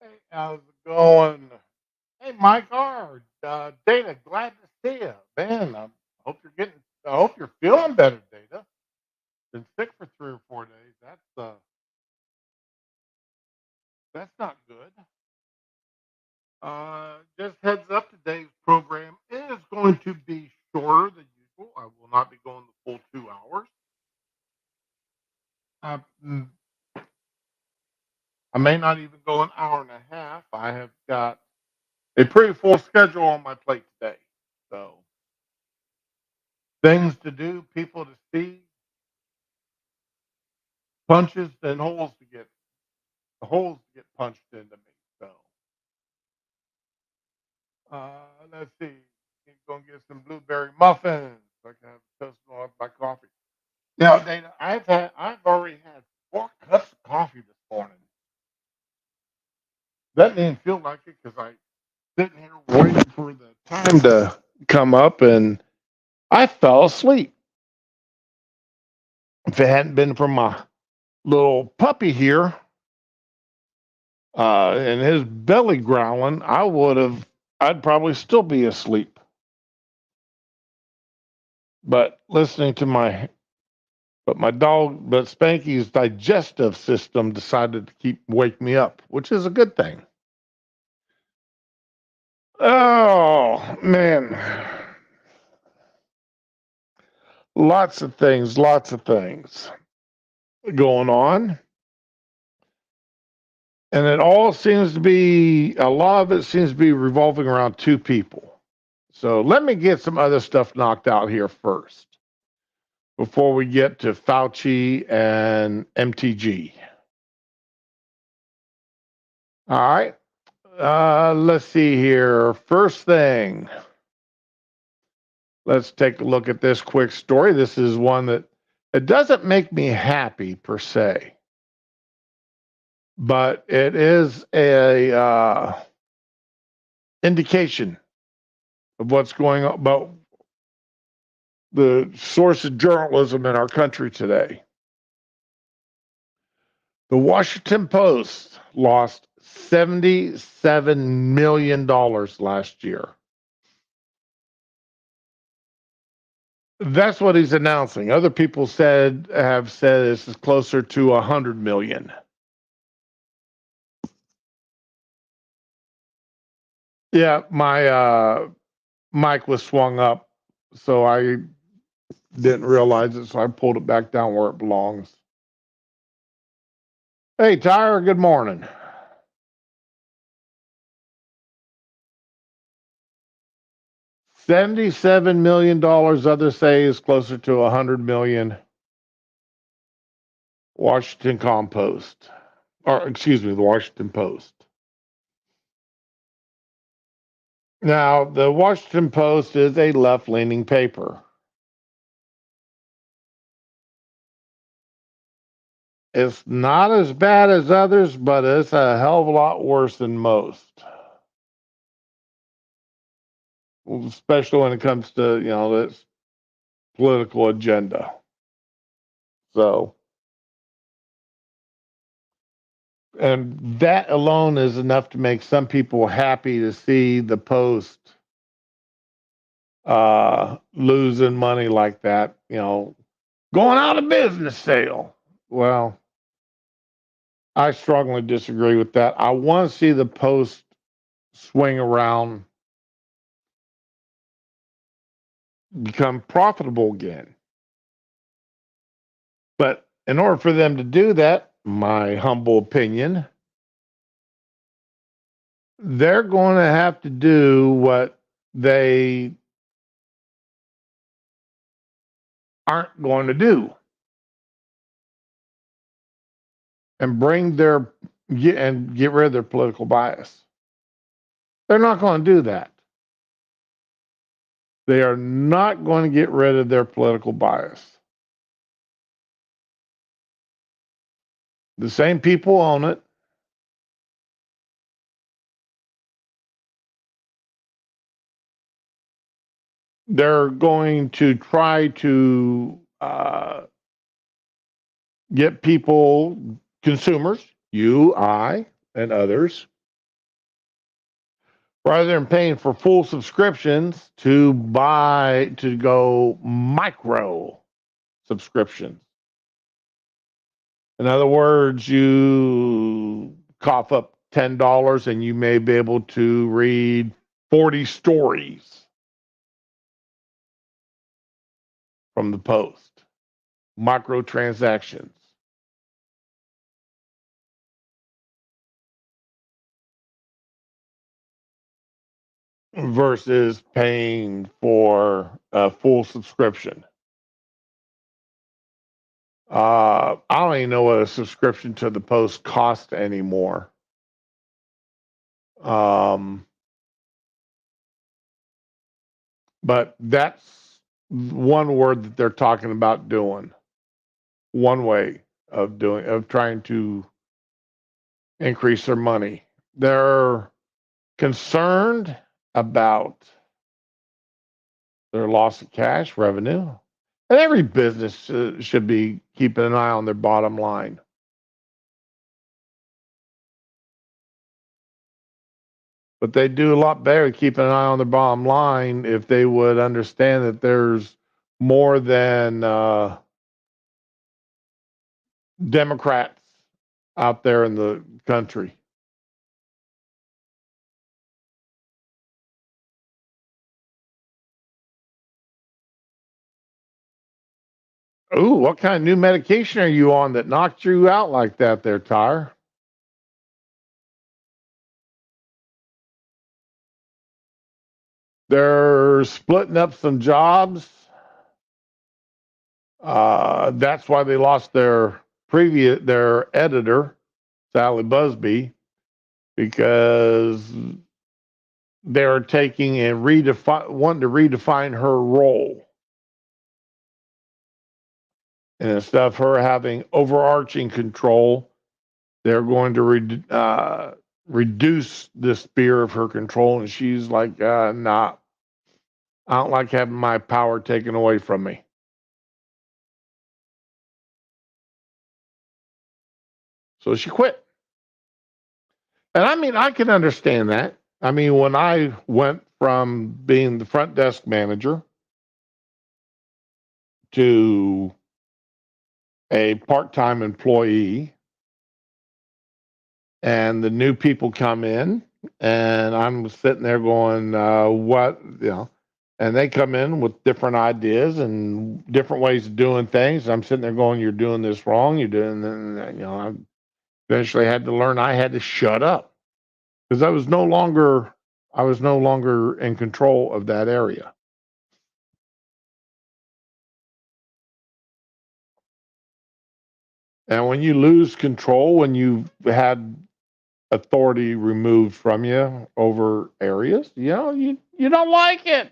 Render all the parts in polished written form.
Hey, how's it going? Hey, Mike R. Data, glad to see you, man. Hope you're getting. I hope you're feeling better, Data. Been sick for 3 or 4 days. That's not good. Just heads up, today's program is going to be shorter than usual. I will not be going the full 2 hours. Uh, mm, I may not even go an hour and a half. I have got a pretty full schedule on my plate today. So things to do, people to see, punches and holes to get punched into me. So let's see. I'm gonna get some blueberry muffins. I can have toast on my coffee. Now, Dana, I've already had 4 cups of coffee this morning. That didn't feel like it because I sitting here waiting for the time to come up, and I fell asleep. If it hadn't been for my little puppy here and his belly growling, I'd probably still be asleep. But listening to but Spanky's digestive system decided to wake me up, which is a good thing. Oh man, lots of things going on, and a lot of it seems to be revolving around two people. So let me get some other stuff knocked out here first before we get to Fauci and MTG. All right. Let's see here. First thing, let's take a look at this quick story. This is one that it doesn't make me happy per se, but it is a indication of what's going on about the source of journalism in our country today. The Washington Post lost $77 million last year. That's what he's announcing. Other people have said this is closer to 100 million. Yeah, my mic was swung up, so I didn't realize it, so I pulled it back down where it belongs. Hey, Tyra, good morning. $77 million. Others say is closer to 100 million. Washington Compost, or excuse me, the Washington Post. Now, the Washington Post is a left-leaning paper. It's not as bad as others, but it's a hell of a lot worse than most. Especially when it comes to, this political agenda. So, and that alone is enough to make some people happy to see the Post losing money like that, going out of business sale. Well, I strongly disagree with that. I want to see the Post swing around, become profitable again. But in order for them to do that, my humble opinion, they're going to have to do what they aren't going to do and get rid of their political bias. They're not going to do that. They are not going to get rid of their political bias. The same people own it. They're going to try to get people, consumers, you, I, and others, rather than paying for full subscriptions to go micro subscriptions. In other words, you cough up $10 and you may be able to read 40 stories from the Post. Microtransactions. Versus paying for a full subscription. I don't even know what a subscription to the Post costs anymore. But that's one word that they're talking about doing. One way of trying to increase their money. They're concerned about their loss of cash revenue. And every business should be keeping an eye on their bottom line. But they do a lot better keeping an eye on their bottom line if they would understand that there's more than Democrats out there in the country. Ooh, what kind of new medication are you on that knocked you out like that there, Tyre? They're splitting up some jobs. That's why they lost their editor, Sally Busby, because they're taking and wanting to redefine her role. And instead of her having overarching control, they're going to reduce the sphere of her control. And she's like, nah, I don't like having my power taken away from me. So she quit. And I mean, I can understand that. I mean, when I went from being the front desk manager to a part-time employee, and the new people come in, and I'm sitting there going, what, and they come in with different ideas and different ways of doing things. I'm sitting there going, you're doing this wrong. You're doing, I eventually had to learn I had to shut up because I was no longer in control of that area. And when you lose control, when you've had authority removed from you over areas, you don't like it.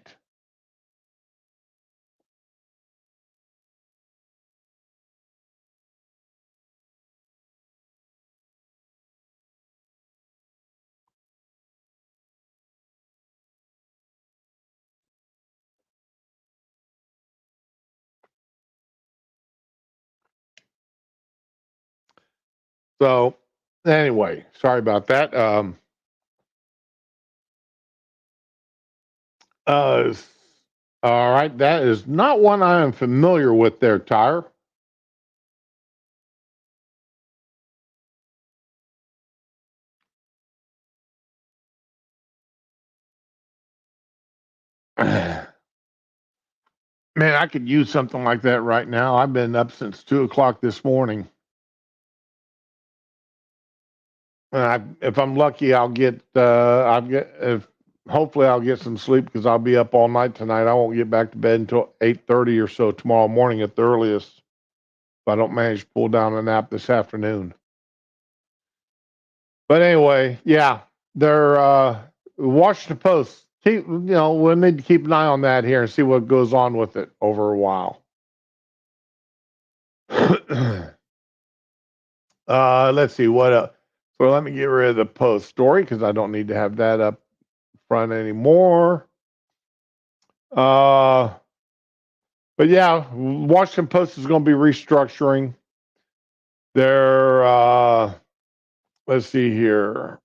So anyway, sorry about that. All right, that is not one I am familiar with there, Tyre. Man, I could use something like that right now. I've been up since 2:00 this morning. If I'm lucky, hopefully I'll get some sleep because I'll be up all night tonight. I won't get back to bed until 8:30 or so tomorrow morning at the earliest. If I don't manage to pull down a nap this afternoon. But anyway, yeah, they're Washington Post. We need to keep an eye on that here and see what goes on with it over a while. Let's see what else. So let me get rid of the Post story because I don't need to have that up front anymore. But yeah, Washington Post is going to be restructuring. They're let's see here.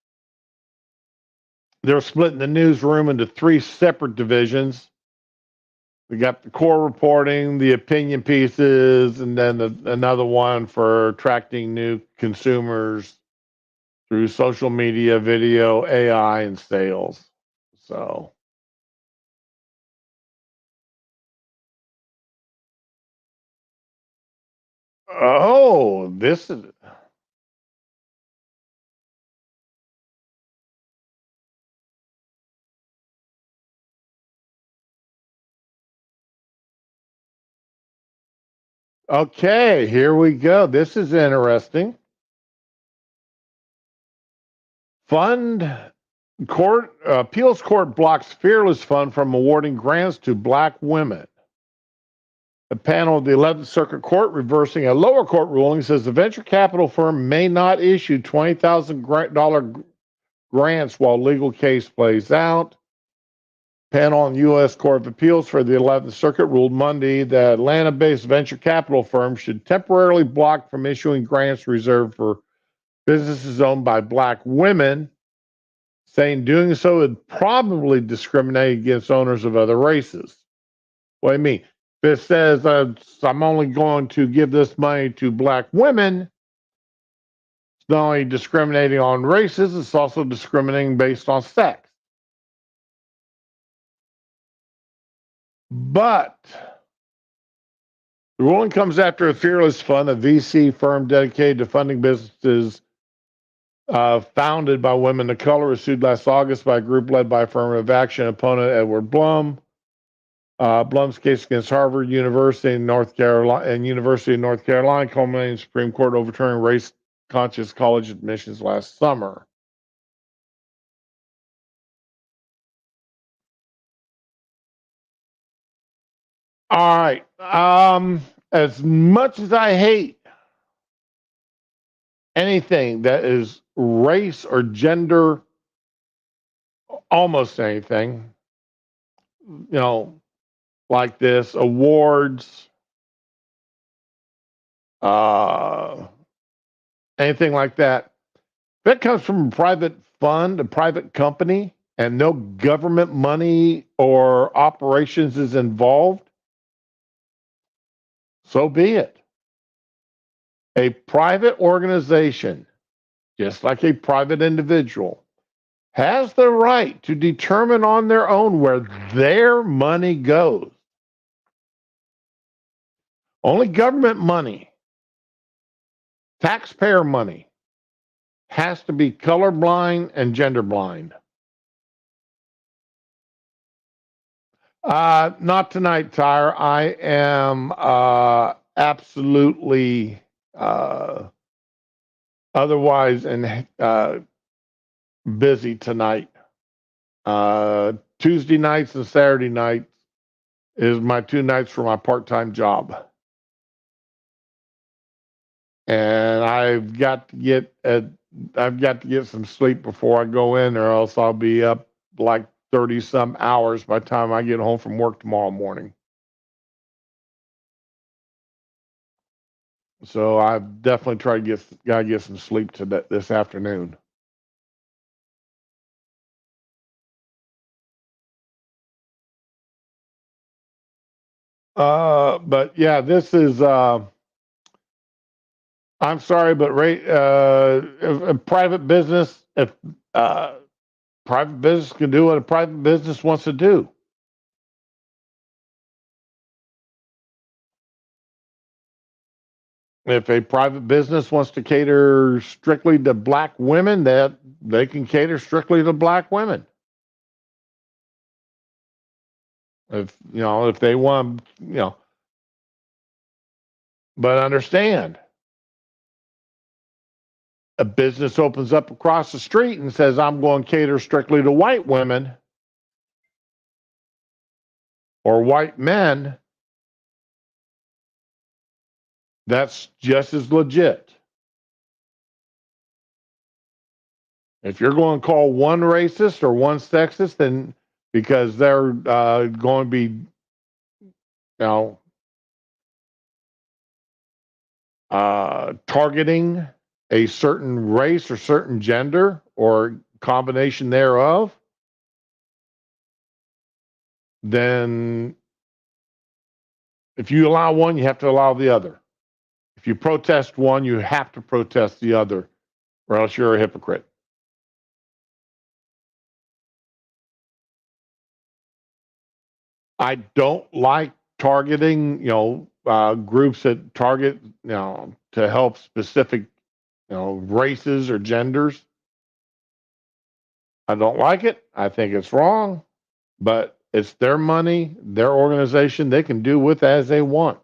they're splitting the newsroom into 3 separate divisions. We got the core reporting, the opinion pieces, and then another one for attracting new consumers through social media, video, AI, and sales. So, oh, this is okay. Here we go. This is interesting. Fund court appeals court blocks Fearless Fund from awarding grants to black women. The panel of the 11th Circuit Court, reversing a lower court ruling, says the venture capital firm may not issue $20,000 grants while legal case plays out. Panel on U.S. Court of Appeals for the 11th Circuit ruled Monday that Atlanta-based venture capital firms should temporarily block from issuing grants reserved for businesses owned by black women, saying doing so would probably discriminate against owners of other races. What do you mean? If it says I'm only going to give this money to black women, it's not only discriminating on races, it's also discriminating based on sex. But the ruling comes after a Fearless Fund, a VC firm dedicated to funding businesses founded by women of color, was sued last August by a group led by affirmative action opponent Edward Blum. Blum's case against Harvard University and University of North Carolina culminated in Supreme Court overturning race-conscious college admissions last summer. All right. As much as I hate anything that is race or gender, almost anything, like this, awards, anything like that, that comes from a private fund, a private company, and no government money or operations is involved, so be it. A private organization, just like a private individual, has the right to determine on their own where their money goes. Only government money, taxpayer money, has to be colorblind and gender blind. Not tonight, Tyre. I am absolutely otherwise and busy tonight. Tuesday nights and Saturday nights is my 2 nights for my part-time job. And I've got to get some sleep before I go in, or else I'll be up like 30 some hours by the time I get home from work tomorrow morning. So I've definitely gotta get some sleep this afternoon. But yeah, this is I'm sorry, but if private business, if private business can do what a private business wants to do. If a private business wants to cater strictly to black women, that they can cater strictly to black women. If they want, but understand, a business opens up across the street and says, I'm going to cater strictly to white women or white men, that's just as legit. If you're going to call one racist or one sexist, then because they're going to be, targeting a certain race or certain gender or combination thereof, then if you allow one, you have to allow the other. If you protest one, you have to protest the other, or else you're a hypocrite. I don't like targeting, groups that target, to help specific, races or genders. I don't like it. I think it's wrong, but it's their money, their organization. They can do with as they want.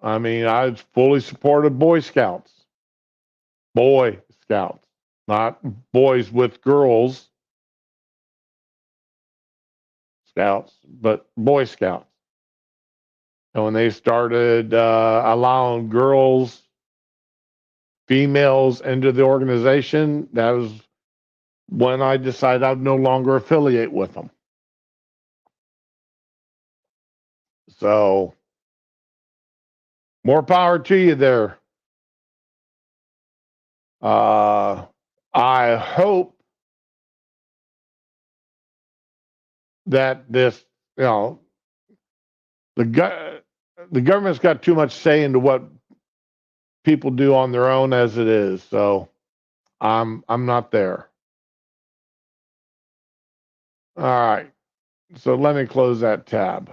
I fully supported Boy Scouts. Boy Scouts, not boys with girls Scouts, but Boy Scouts. And when they started allowing girls, females into the organization, that was when I decided I'd no longer affiliate with them. So, more power to you there. I hope that this, the government's got too much say into what people do on their own as it is. So I'm not there. All right. So let me close that tab.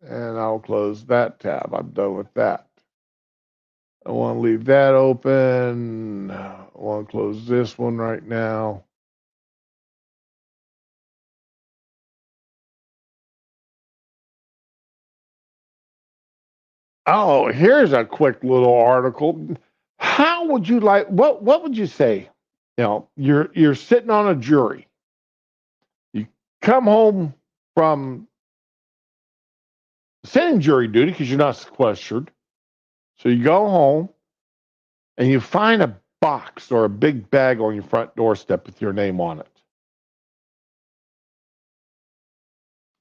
And I'll close that tab. I'm done with that. I want to leave that open. I want to close this one right now. Oh, here's a quick little article. How would you like what would you say? You're sitting on a jury. You come home from sitting jury duty because you're not sequestered. So you go home and you find a box or a big bag on your front doorstep with your name on it.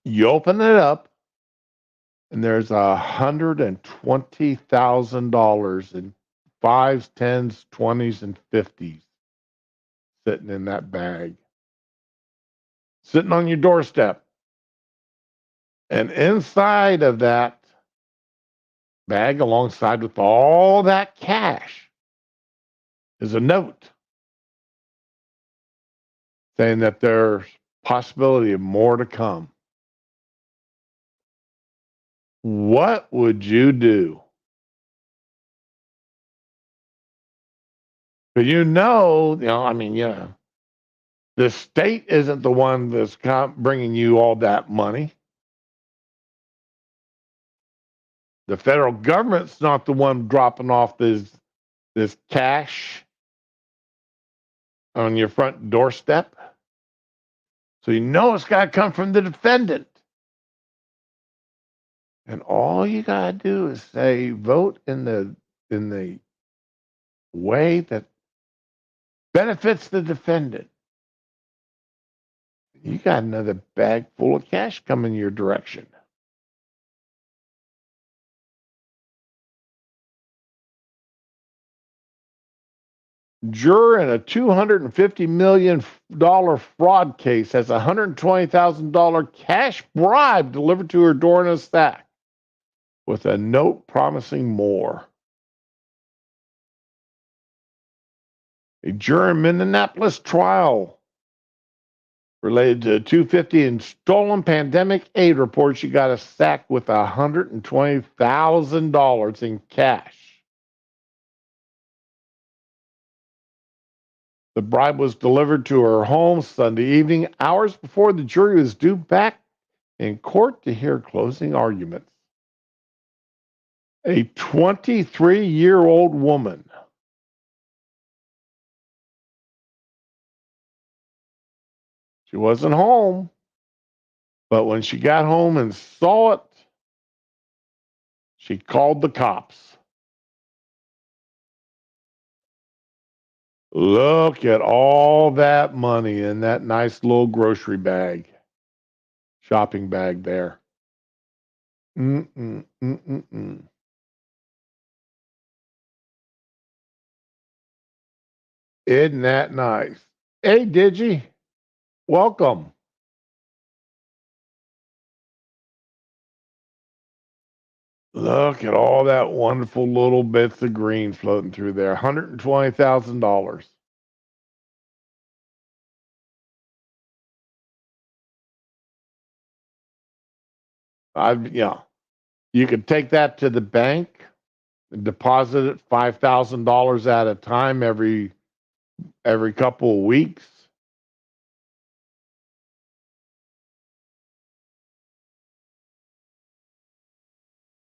You open it up and there's $120,000 in fives, tens, 20s, and 50s sitting in that bag, sitting on your doorstep. And inside of that bag, alongside with all that cash, is a note saying that there's possibility of more to come. What would you do? But the state isn't the one that's bringing you all that money. The federal government's not the one dropping off this cash on your front doorstep. So it's got to come from the defendant. And all you got to do is say vote in the way that benefits the defendant. You got another bag full of cash coming your direction. Juror in a $250 million fraud case has a $120,000 cash bribe delivered to her door in a sack with a note promising more. A juror in Minneapolis trial related to 250 in stolen pandemic aid report, she got a sack with $120,000 in cash. The bribe was delivered to her home Sunday evening, hours before the jury was due back in court to hear closing arguments. A 23-year-old woman she wasn't home, but when she got home and saw it, she called the cops. Look at all that money in that nice little grocery bag, shopping bag there. Mm-mm, mm-mm-mm. Isn't that nice? Hey, Digi, Welcome. Look at all that wonderful little bits of green floating through there. $120,000. Yeah. You could take that to the bank and deposit it $5,000 at a time every couple of weeks.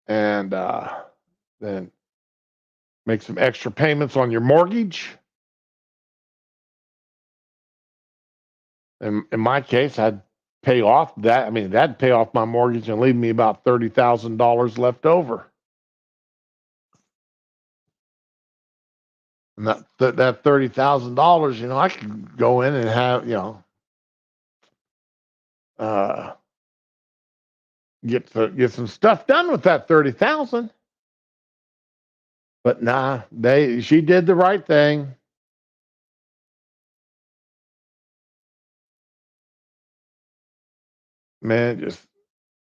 And then make some extra payments on your mortgage. In my case, I'd pay off that. I mean, that'd pay off my mortgage and leave me about $30,000 left over. And that $30,000, I could go in and have, uh, get some stuff done with that 30,000. But nah, she did the right thing. Man, just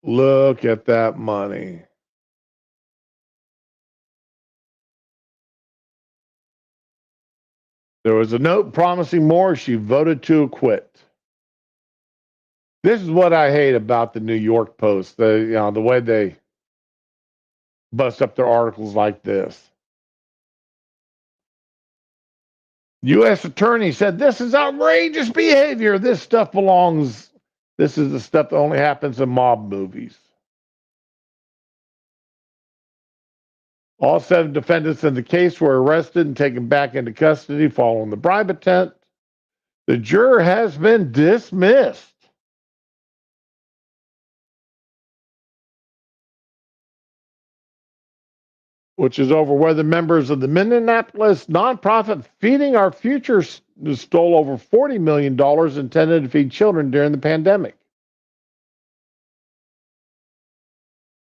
look at that money. There was a note promising more. She voted to acquit. This is what I hate about the New York Post. The way they bust up their articles like this. U.S. attorney said this is outrageous behavior. This is the stuff that only happens in mob movies. All 7 defendants in the case were arrested and taken back into custody following the bribe attempt. The juror has been dismissed. Which is over whether members of the Minneapolis nonprofit Feeding Our Future stole over $40 million intended to feed children during the pandemic.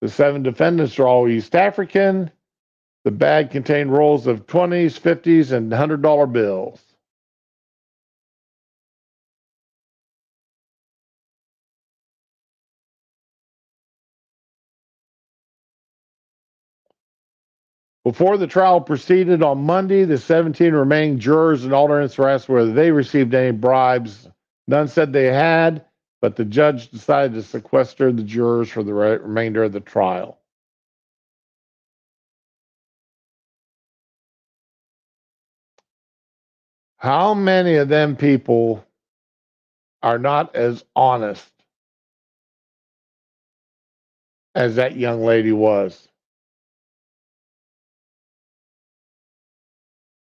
The 7 defendants are all East African. The bag contained rolls of 20s, 50s, and $100 bills. Before the trial proceeded on Monday, the 17 remaining jurors and alternates were asked whether they received any bribes. None said they had, but the judge decided to sequester the jurors for the remainder of the trial. How many of them people are not as honest as that young lady was?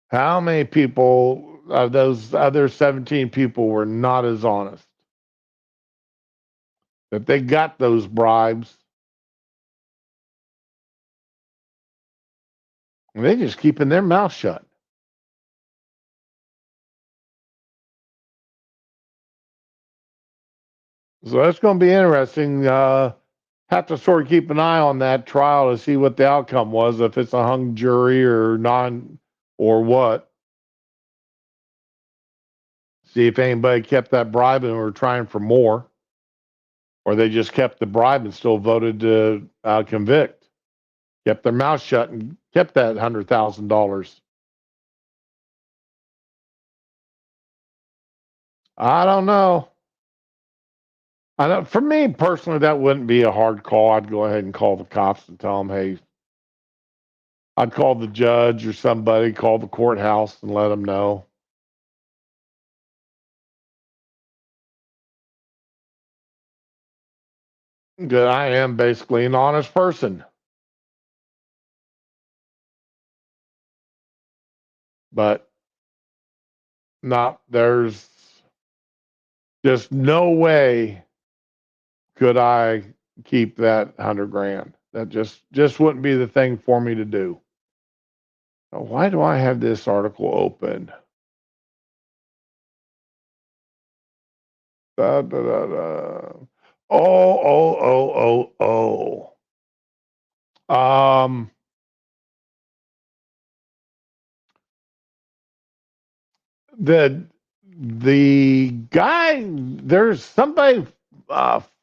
How many people of those other 17 people were not as honest? That they got those bribes. And they just keeping their mouth shut. So that's going to be interesting. Have to sort of keep an eye on that trial to see what the outcome was, if it's a hung jury or non or what. See if anybody kept that bribe and were trying for more, or they just kept the bribe and still voted to convict, kept their mouth shut and kept that $100,000. I don't know. I know. For me personally, that wouldn't be a hard call. I'd go ahead and call the cops and tell them, hey, I'd call the judge or somebody, call the courthouse and let them know. That I am basically an honest person. But there's just no way could I keep that 100 grand. That just wouldn't be the thing for me to do. Why do I have this article open? Da, da, da, da. Oh. The the guy, there's somebody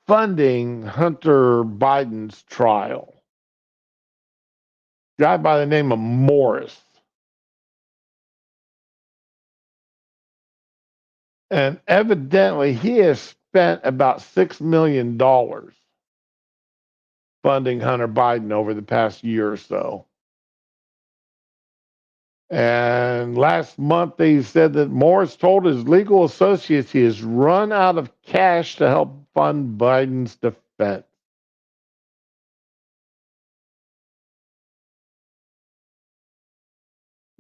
funding Hunter Biden's trial. Guy by the name of Morris. And evidently, he has spent about $6 million funding Hunter Biden over the past year or so. And last month, they said that Morris told his legal associates he has run out of cash to help fund Biden's defense.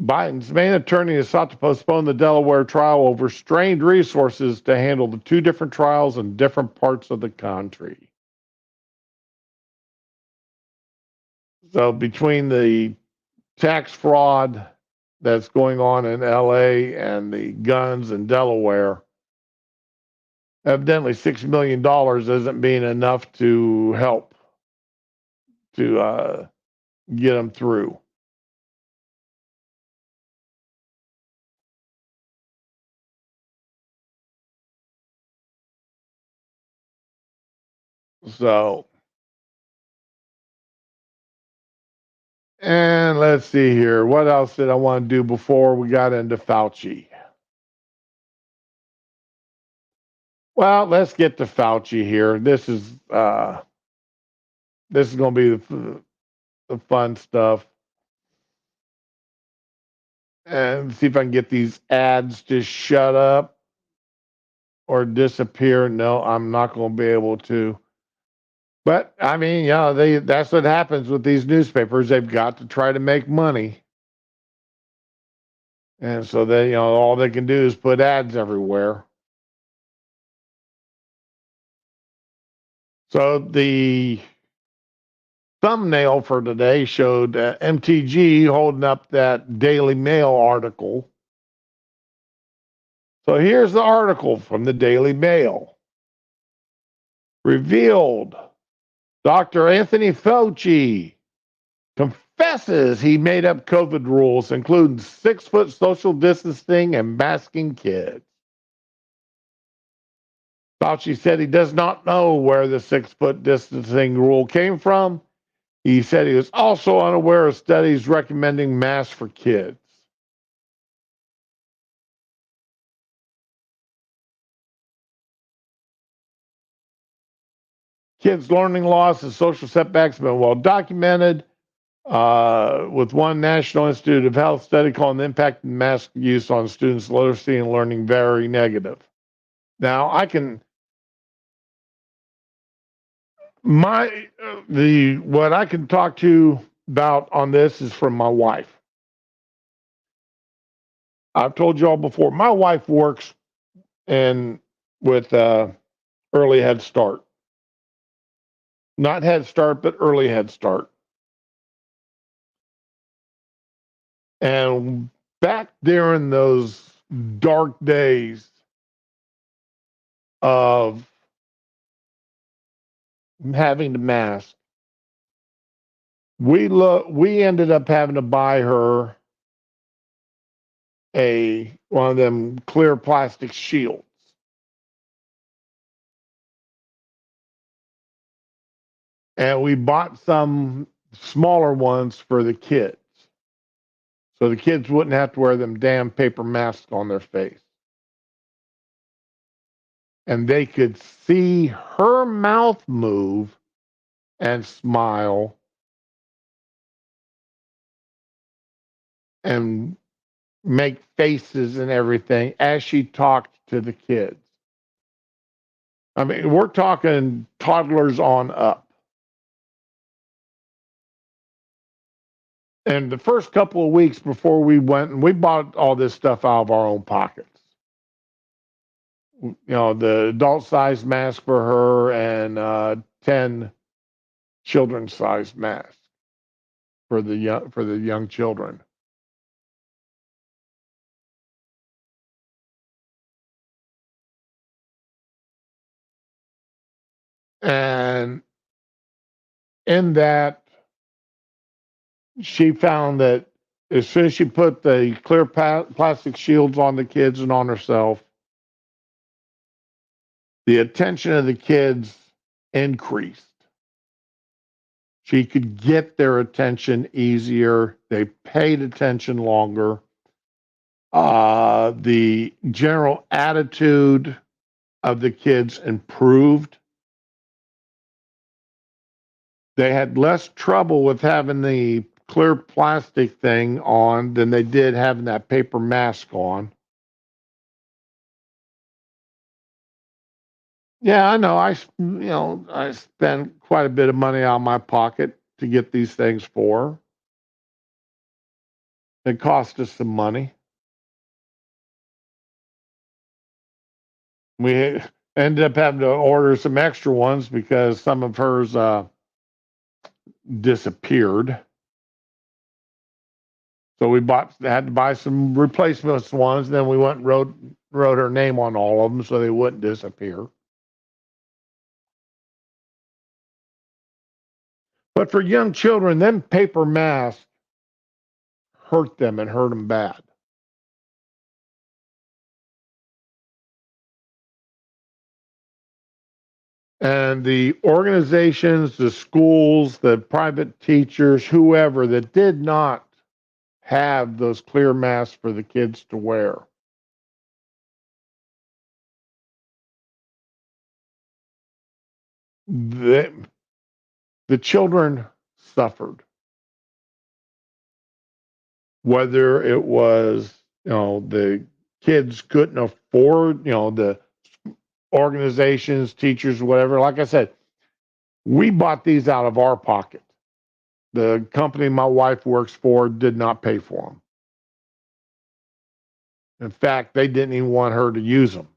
Biden's main attorney has sought to postpone the Delaware trial over strained resources to handle the two different trials in different parts of the country. So, between the tax fraud that's going on in LA and the guns in Delaware, evidently $6 million isn't being enough to help to get them through. So, and let's see here. What else did I want to do before we got into Fauci? Well, let's get to Fauci here. This is going to be the fun stuff, and see if I can get these ads to shut up or disappear. No, I'm not going to be able to. But I mean, yeah, that's what happens with these newspapers. They've got to try to make money. And so they, all they can do is put ads everywhere. So the thumbnail for today showed MTG holding up that Daily Mail article. So here's the article from the Daily Mail. Revealed, Dr. Anthony Fauci confesses he made up COVID rules, including 6-foot social distancing and masking kids. Fauci said he does not know where the 6-foot distancing rule came from. He said he was also unaware of studies recommending masks for kids. Kids' learning loss and social setbacks have been well documented, with one National Institute of Health study calling the impact of mask use on students' literacy and learning very negative. Now, what I can talk to you about on this is from my wife. I've told you all before, my wife works with early Head Start. Not Head Start, but early Head Start. And back during those dark days of having to mask, we ended up having to buy her one of them clear plastic shields. And we bought some smaller ones for the kids, so the kids wouldn't have to wear them damn paper masks on their face. And they could see her mouth move and smile and make faces and everything as she talked to the kids. I mean, we're talking toddlers on up. And the first couple of weeks before we went, and we bought all this stuff out of our own pockets. The adult size mask for her and 10 children's size masks for the young children. And in that, she found that as soon as she put the clear plastic shields on the kids and on herself, the attention of the kids increased. She could get their attention easier. They paid attention longer. The general attitude of the kids improved. They had less trouble with having the clear plastic thing on than they did having that paper mask on. Yeah, I know. I spent quite a bit of money out of my pocket to get these things for. It cost us some money. We ended up having to order some extra ones because some of hers disappeared. So we had to buy some replacement ones. Then we went and wrote her name on all of them so they wouldn't disappear. But for young children, them paper masks hurt them and hurt them bad. And the organizations, the schools, the private teachers, whoever that did not have those clear masks for the kids to wear, the, the children suffered. Whether it was, the kids couldn't afford, the organizations, teachers, whatever. Like I said, we bought these out of our pocket. The company my wife works for did not pay for them. In fact, they didn't even want her to use them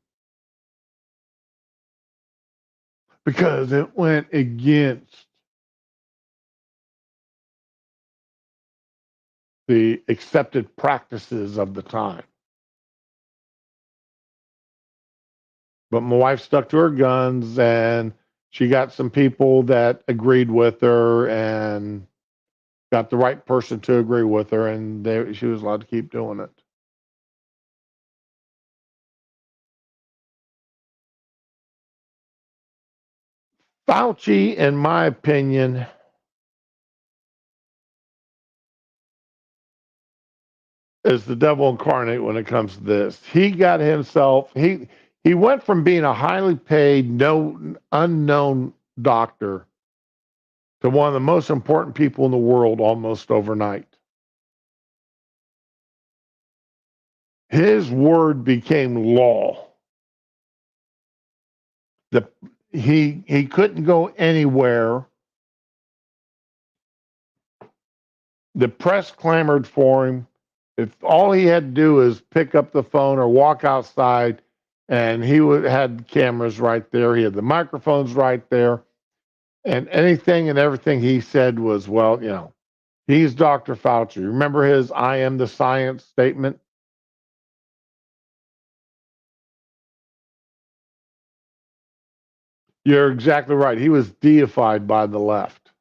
because it went against the accepted practices of the time. But my wife stuck to her guns and she got some people that agreed with her and got the right person to agree with her, and she was allowed to keep doing it. Fauci, in my opinion, is the devil incarnate when it comes to this. He got himself he went from being a highly paid, no unknown doctor to one of the most important people in the world almost overnight. His word became law. The he couldn't go anywhere. The press clamored for him. If all he had to do is pick up the phone or walk outside, and had cameras right there, he had the microphones right there, and anything and everything he said was, well, he's Dr. Fauci. Remember his "I am the science" statement? You're exactly right. He was deified by the left.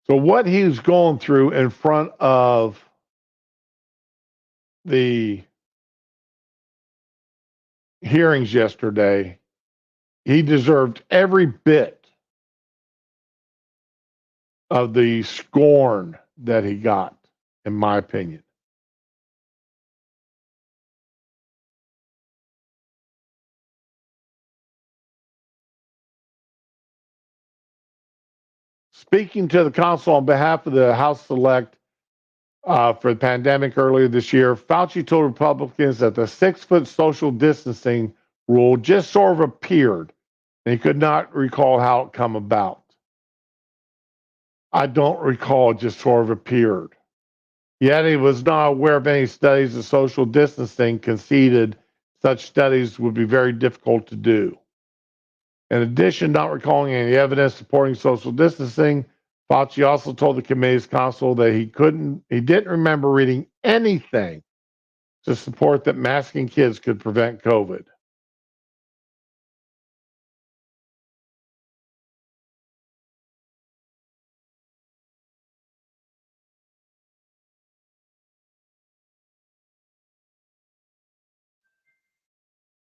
So what he's going through in front of the hearings yesterday, he deserved every bit of the scorn that he got, in my opinion. Speaking to the council on behalf of the House Select for the pandemic earlier this year, Fauci told Republicans that the 6-foot social distancing rule just sort of appeared, and he could not recall how it come about. I don't recall it just sort of appeared. Yet he was not aware of any studies of social distancing, conceded such studies would be very difficult to do. In addition, not recalling any evidence supporting social distancing, Fauci also told the committee's counsel that he didn't remember reading anything to support that masking kids could prevent COVID.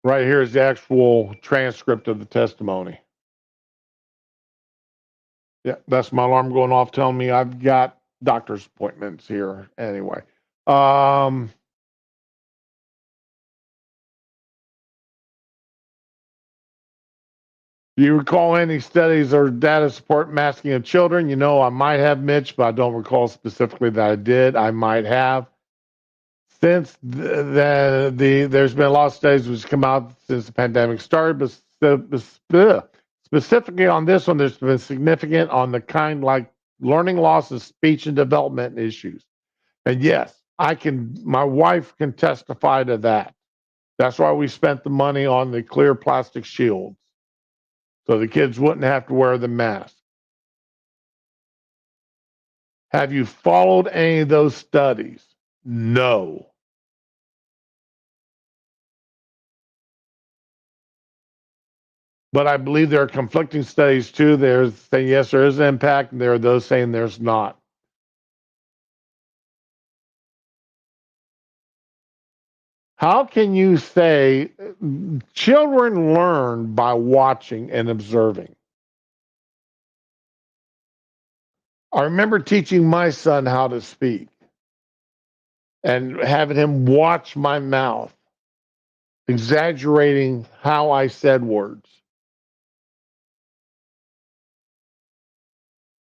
Right here is the actual transcript of the testimony. Yeah, that's my alarm going off telling me I've got doctor's appointments here anyway. Do you recall any studies or data support masking of children? You know, I might have, Mitch, but I don't recall specifically that I did. I might have. Since there's been a lot of studies which come out since the pandemic started, but specifically on this one, there's been significant on the kind like learning loss of speech and development issues. And yes, my wife can testify to that. That's why we spent the money on the clear plastic shields, so the kids wouldn't have to wear the mask. Have you followed any of those studies? No. But I believe there are conflicting studies too. There's saying yes, there is an impact, and there are those saying there's not. How can you say children learn by watching and observing? I remember teaching my son how to speak and having him watch my mouth, exaggerating how I said words.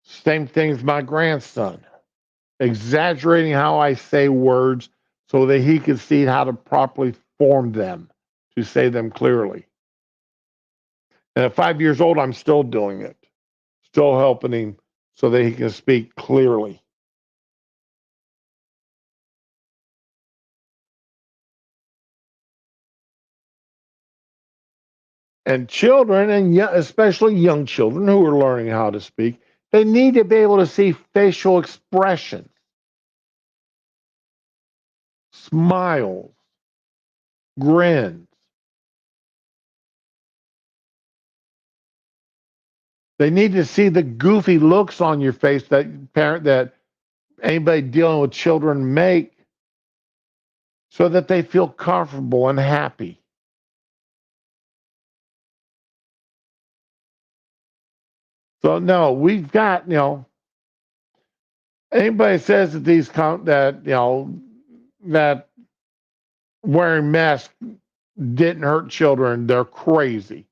Same thing with my grandson, exaggerating how I say words so that he could see how to properly form them to say them clearly. And at 5 years old, I'm still doing it, still helping him so that he can speak clearly. And children, and especially young children who are learning how to speak, they need to be able to see facial expressions, smiles, grins. They need to see the goofy looks on your face that anybody dealing with children make, so that they feel comfortable and happy. So no, we've got, anybody says that that wearing masks didn't hurt children, they're crazy.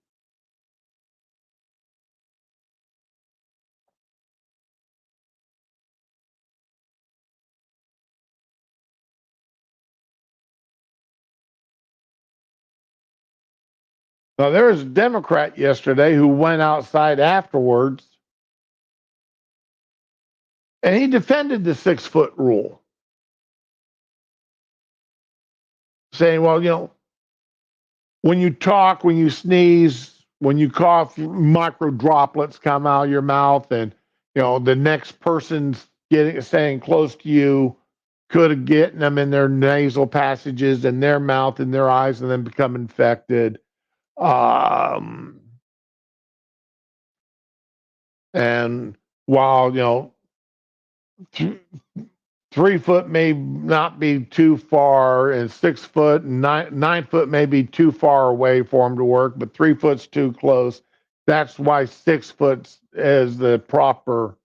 Now there was a Democrat yesterday who went outside afterwards and he defended the 6 foot rule, saying, well, when you talk, when you sneeze, when you cough, micro droplets come out of your mouth, and the next person's staying close to you could have gotten them in their nasal passages, in their mouth, in their eyes, and then become infected. And while 3 foot may not be too far, and 6 foot and 9 foot may be too far away for them to work, but 3 foot's too close. That's why 6 foot is the proper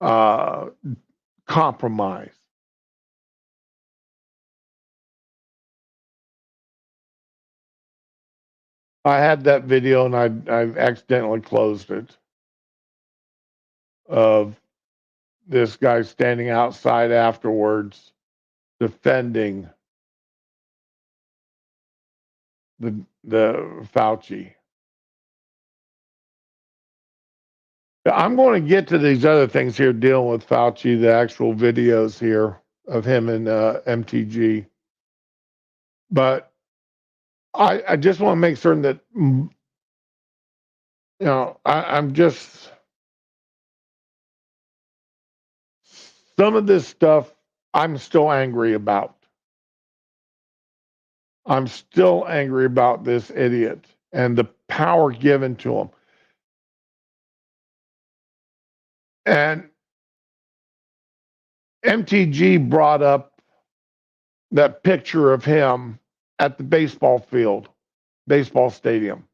uh, compromise. I had that video and I accidentally closed it, of this guy standing outside afterwards defending the Fauci. I'm going to get to these other things here dealing with Fauci, the actual videos here of him and MTG. But I just want to make certain that, I'm just, some of this stuff I'm still angry about. I'm still angry about this idiot and the power given to him. And MTG brought up that picture of him at the baseball stadium.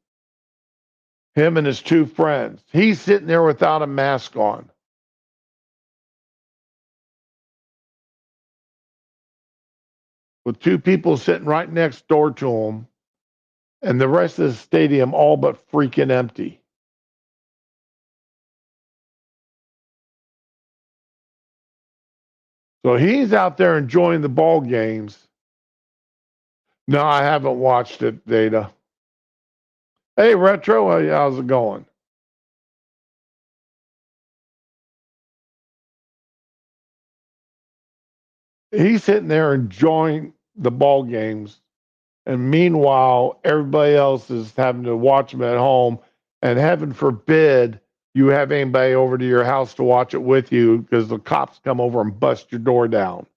Him and his two friends. He's sitting there without a mask on. With two people sitting right next door to him, and the rest of the stadium all but freaking empty. So he's out there enjoying the ball games. No, I haven't watched it, Data. Hey, Retro, how's it going? He's sitting there enjoying the ball games, and meanwhile, everybody else is having to watch them at home. And heaven forbid you have anybody over to your house to watch it with you because the cops come over and bust your door down.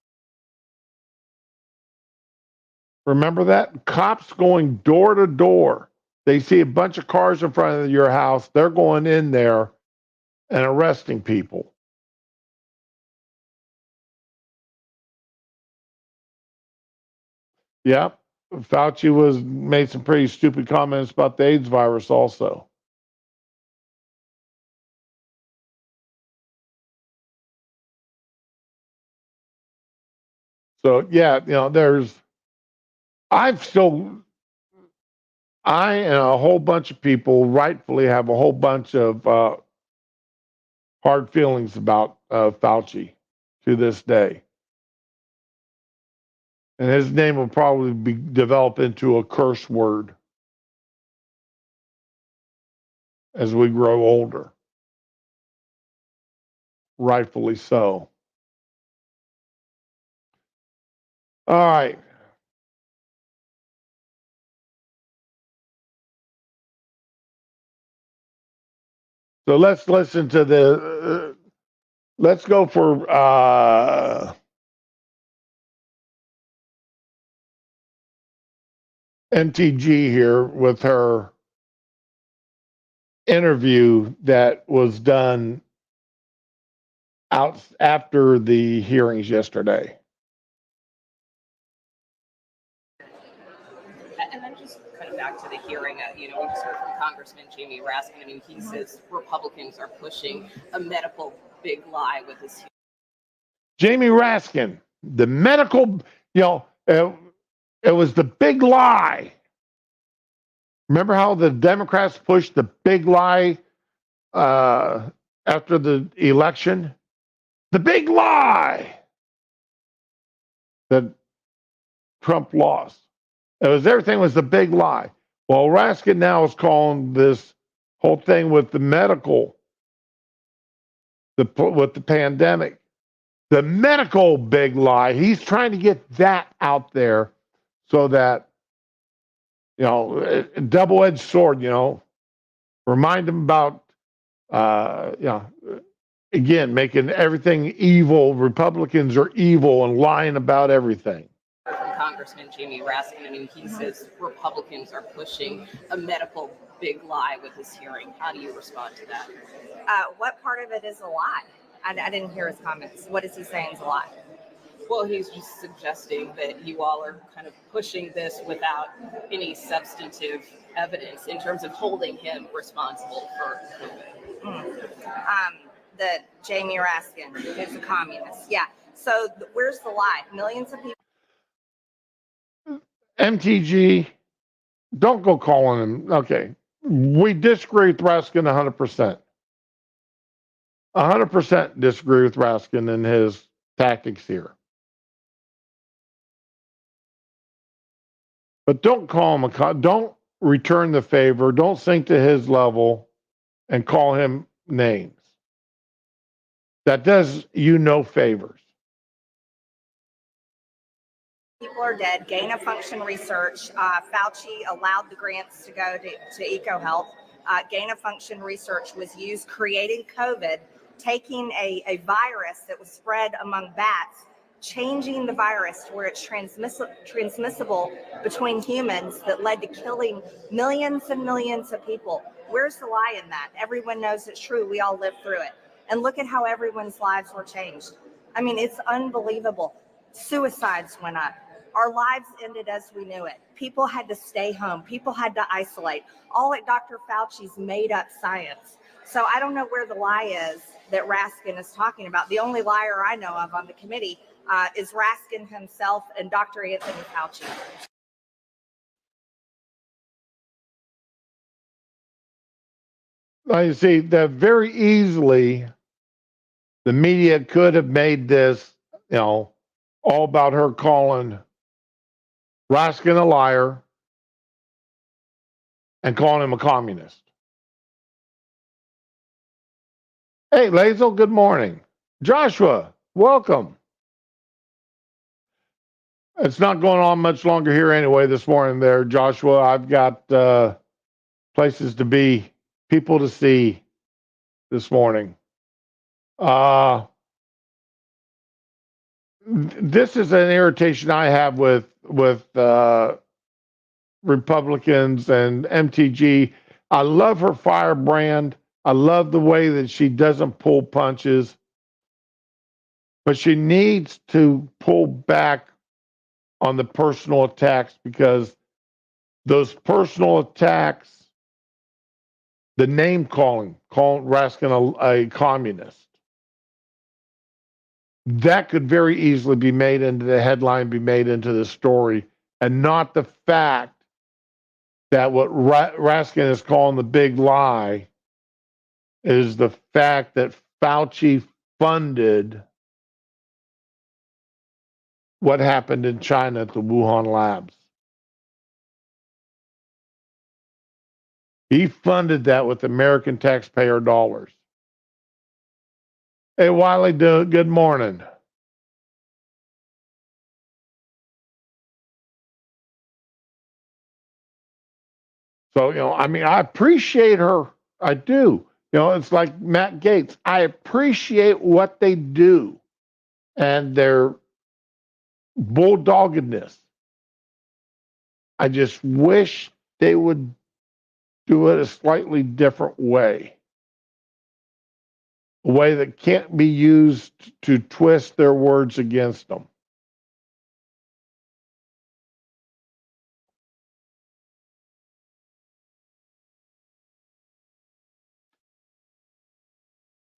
Remember that? Cops going door to door. They see a bunch of cars in front of your house. They're going in there and arresting people. Yep. Fauci made some pretty stupid comments about the AIDS virus also. So yeah, I and a whole bunch of people rightfully have a whole bunch of hard feelings about Fauci to this day. And his name will probably be developed into a curse word as we grow older. Rightfully so. All right. So let's listen to let's go for MTG here with her interview that was done out after the hearings yesterday. And then just kind of back to the hearing, we just heard from Congressman Jamie Raskin. I mean, he says Republicans are pushing a medical big lie with this. Jamie Raskin, the medical, it was the big lie. Remember how the Democrats pushed the big lie after the election? The big lie that Trump lost. Everything was the big lie. Well, Raskin now is calling this whole thing with the medical, with the pandemic, the medical big lie. He's trying to get that out there so that, double-edged sword, remind them about, again, making everything evil. Republicans are evil and lying about everything. From Congressman Jamie Raskin, I mean, he says Republicans are pushing a medical big lie with this hearing. How do you respond to that? What part of it is a lie? I didn't hear his comments. What is he saying is a lie? Well, he's just suggesting that you all are kind of pushing this without any substantive evidence in terms of holding him responsible for COVID. That Jamie Raskin is a communist. Yeah. So where's the lie? Millions of people. MTG, don't go calling him. Okay. We disagree with Raskin 100%. 100% disagree with Raskin and his tactics here. But don't call him don't return the favor. Don't sink to his level and call him names. That does you no favors. People are dead. Gain of function research. Fauci allowed the grants to go to EcoHealth. Gain of function research was used creating COVID, taking a virus that was spread among bats, changing the virus to where it's transmissible between humans that led to killing millions and millions of people. Where's the lie in that? Everyone knows it's true. We all lived through it. And look at how everyone's lives were changed. I mean, it's unbelievable. Suicides went up. Our lives ended as we knew it. People had to stay home. People had to isolate. All at Dr. Fauci's made up science. So I don't know where the lie is that Raskin is talking about. The only liar I know of on the committee is Raskin himself and Dr. Anthony Fauci. Now, you see that very easily the media could have made this, all about her calling Raskin a liar and calling him a communist. Hey, Lazel, good morning. Joshua, welcome. It's not going on much longer here anyway this morning there, Joshua. I've got places to be, people to see this morning. This is an irritation I have with Republicans and MTG. I love her firebrand. I love the way that she doesn't pull punches, but she needs to pull back on the personal attacks, because those personal attacks, the name calling Raskin a communist, that could very easily be made into the headline, be made into the story, and not the fact that what Raskin is calling the big lie is the fact that Fauci funded what happened in China at the Wuhan labs. He funded that with American taxpayer dollars. Hey, Wiley, good morning. So, I appreciate her. I do. It's like Matt Gaetz. I appreciate what they do and their bulldoggedness. I just wish they would do it a slightly different way. A way that can't be used to twist their words against them.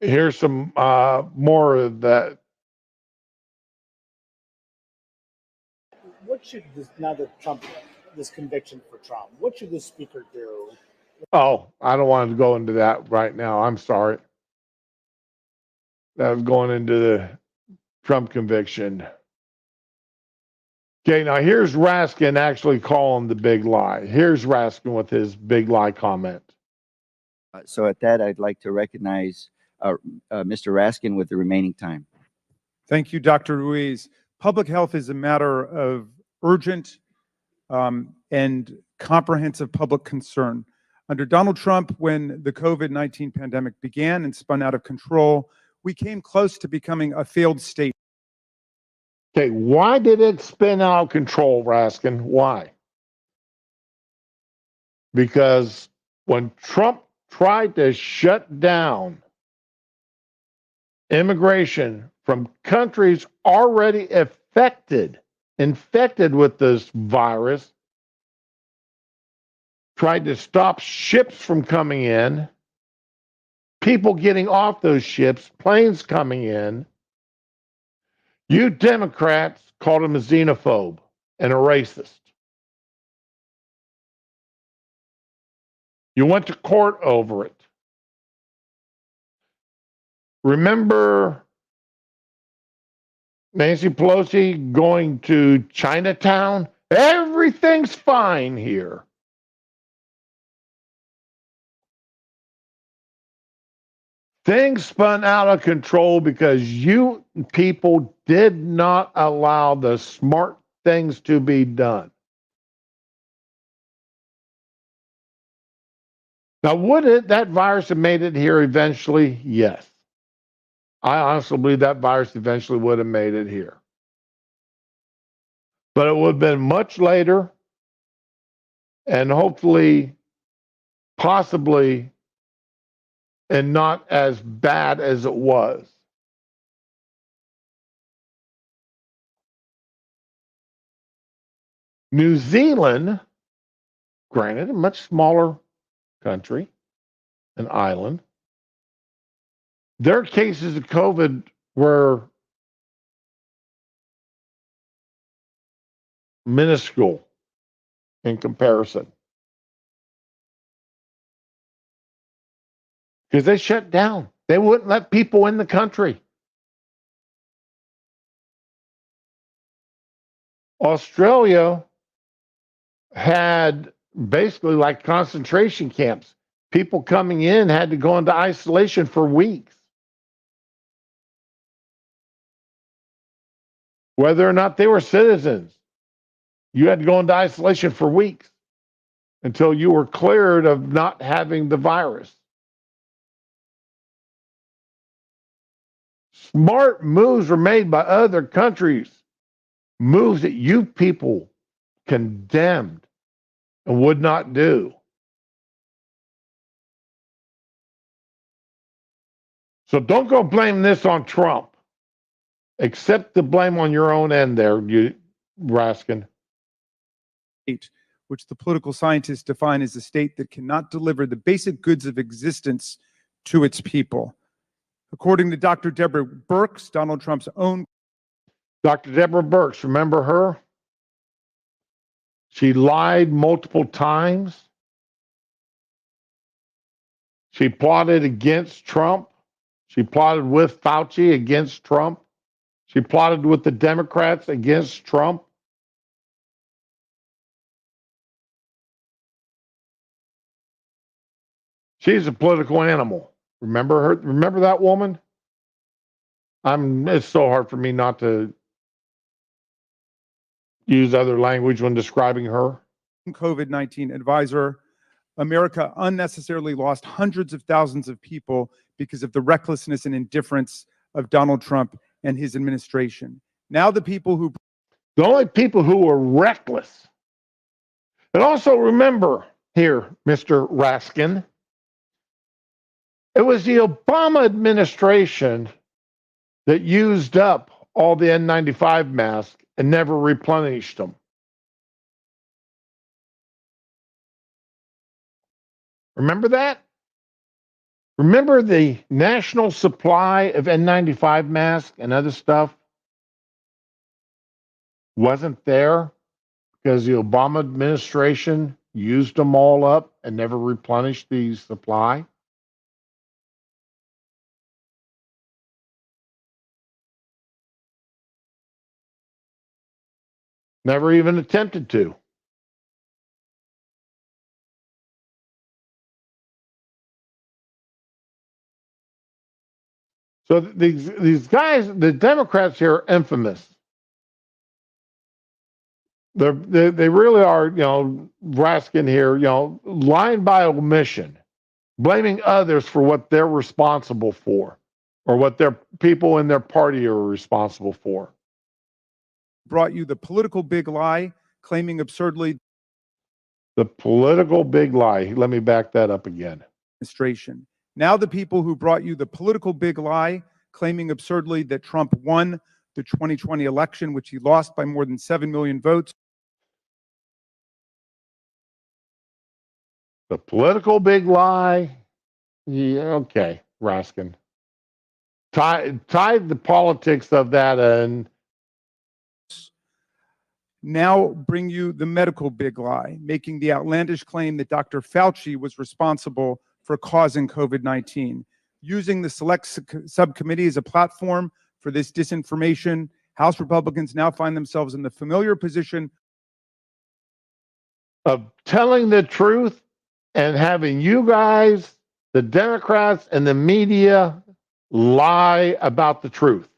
Here's some more of that. What should this conviction for Trump, what should the speaker do? Oh, I don't want to go into that right now. I'm sorry. That was going into the Trump conviction. Okay, now here's Raskin actually calling the big lie. Here's Raskin with his big lie comment. So at that, I'd like to recognize Mr. Raskin with the remaining time. Thank you, Dr. Ruiz. Public health is a matter of urgent and comprehensive public concern. Under Donald Trump, when the COVID-19 pandemic began and spun out of control, we came close to becoming a failed state. Okay, why did it spin out of control, Raskin? Why? Because when Trump tried to shut down immigration from countries already infected with this virus, tried to stop ships from coming in, people getting off those ships, planes coming in, you Democrats called him a xenophobe and a racist. You went to court over it. Remember Nancy Pelosi going to Chinatown? Everything's fine here. Things spun out of control because you people did not allow the smart things to be done. Now, would that virus have made it here eventually? Yes. I honestly believe that virus eventually would have made it here. But it would have been much later, and hopefully, possibly, and not as bad as it was. New Zealand, granted, a much smaller country, an island, their cases of COVID were minuscule in comparison because they shut down. They wouldn't let people in the country. Australia had basically like concentration camps. People coming in had to go into isolation for weeks. Whether or not they were citizens, you had to go into isolation for weeks until you were cleared of not having the virus. Smart moves were made by other countries, moves that you people condemned and would not do. So don't go blame this on Trump. Accept the blame on your own end there, you Raskin. Which the political scientists define as a state that cannot deliver the basic goods of existence to its people. According to Dr. Deborah Birx, Donald Trump's own. Dr. Deborah Birx, remember her? She lied multiple times. She plotted against Trump. She plotted with Fauci against Trump. She plotted with the Democrats against Trump. She's a political animal. Remember her? Remember that woman? It's so hard for me not to use other language when describing her. COVID-19 advisor. America unnecessarily lost hundreds of thousands of people because of the recklessness and indifference of Donald Trump and his administration. Now the only people who were reckless. And also remember here, Mr. Raskin, it was the Obama administration that used up all the N95 masks and never replenished them. Remember that? Remember the national supply of N95 masks and other stuff wasn't there because the Obama administration used them all up and never replenished the supply? Never even attempted to. So these guys, the Democrats here, are infamous. They really are, Raskin here, lying by omission, blaming others for what they're responsible for, or what their people in their party are responsible for. brought you the political big lie, claiming absurdly The political big lie. Let me back that up again. administration. Now the people who brought you the political big lie, claiming absurdly that Trump won the 2020 election, which he lost by more than 7 million votes. The political big lie. Yeah, okay, Raskin. Tie the politics of that in. Now bring you the medical big lie, making the outlandish claim that Dr. Fauci was responsible for causing COVID-19. Using the select subcommittee as a platform for this disinformation, House Republicans now find themselves in the familiar position of telling the truth and having you guys, the Democrats and the media, lie about the truth.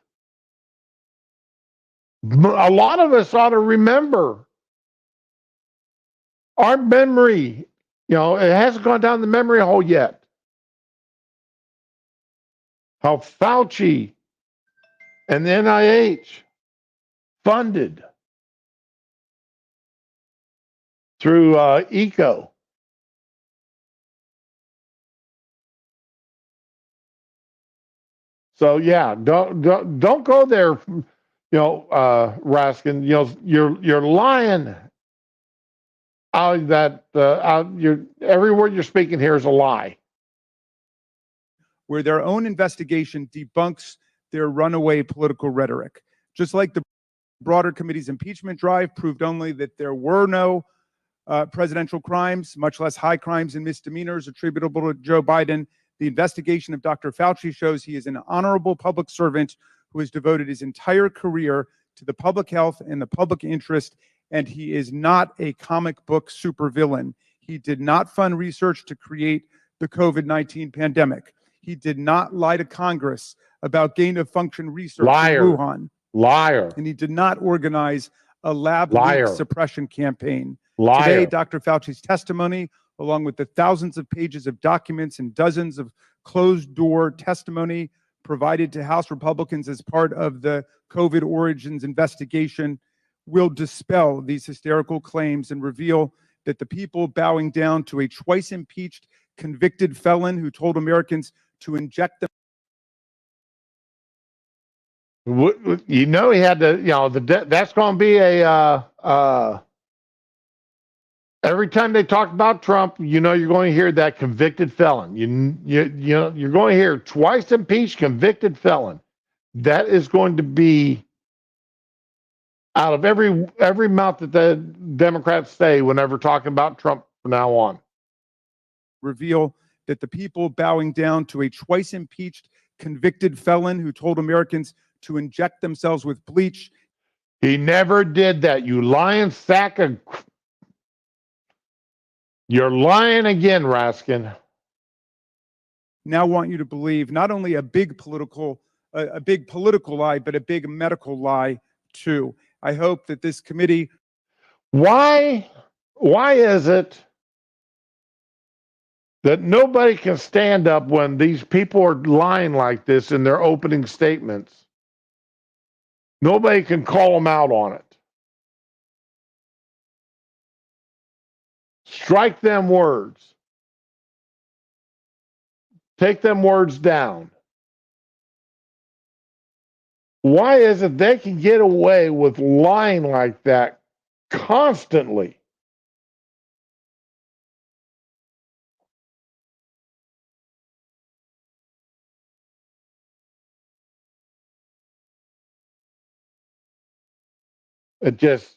A lot of us ought to remember our memory, it hasn't gone down the memory hole yet. How Fauci and the NIH funded through ECO. So yeah, don't go there, Raskin. You're lying every word you're speaking here is a lie. where their own investigation debunks their runaway political rhetoric. Just like the broader committee's impeachment drive proved only that there were no presidential crimes, much less high crimes and misdemeanors attributable to Joe Biden. The investigation of Dr. Fauci shows he is an honorable public servant who has devoted his entire career to the public health and the public interest, and he is not a comic book supervillain. He did not fund research to create the COVID-19 pandemic. He did not lie to Congress about gain-of-function research Liar. in Wuhan. Liar. And he did not organize a lab Liar. leak suppression campaign. Liar. Today, Dr. Fauci's testimony, along with the thousands of pages of documents and dozens of closed-door testimony provided to House Republicans as part of the COVID origins investigation, will dispel these hysterical claims and reveal that the people bowing down to a twice impeached convicted felon who told Americans to inject them. You know, he had to, that's going to be every time they talk about Trump, you're going to hear that convicted felon. You're going to hear twice impeached convicted felon. That is going to be out of every mouth that the Democrats say whenever talking about Trump from now on. Reveal that the people bowing down to a twice impeached convicted felon who told Americans to inject themselves with bleach. He never did that. You lying sack of... You're lying again, Raskin. Now want you to believe not only a big political lie, but a big medical lie too. I hope that this committee... Why is it that nobody can stand up when these people are lying like this in their opening statements? Nobody can call them out on it. Strike them words. Take them words down. Why is it they can get away with lying like that constantly? It just...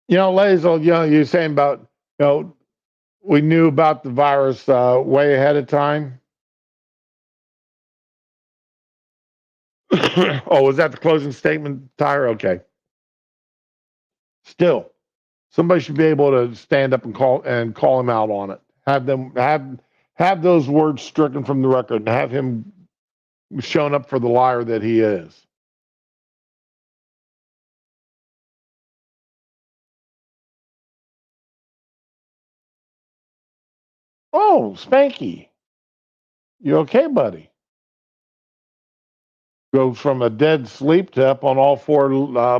Lazel, you're saying about, we knew about the virus way ahead of time. Oh, was that the closing statement, Tyre? Okay. Still, somebody should be able to stand up and call him out on it. Have those words stricken from the record and have him shown up for the liar that he is. Oh, Spanky. You okay, buddy? Goes from a dead sleep to up on all four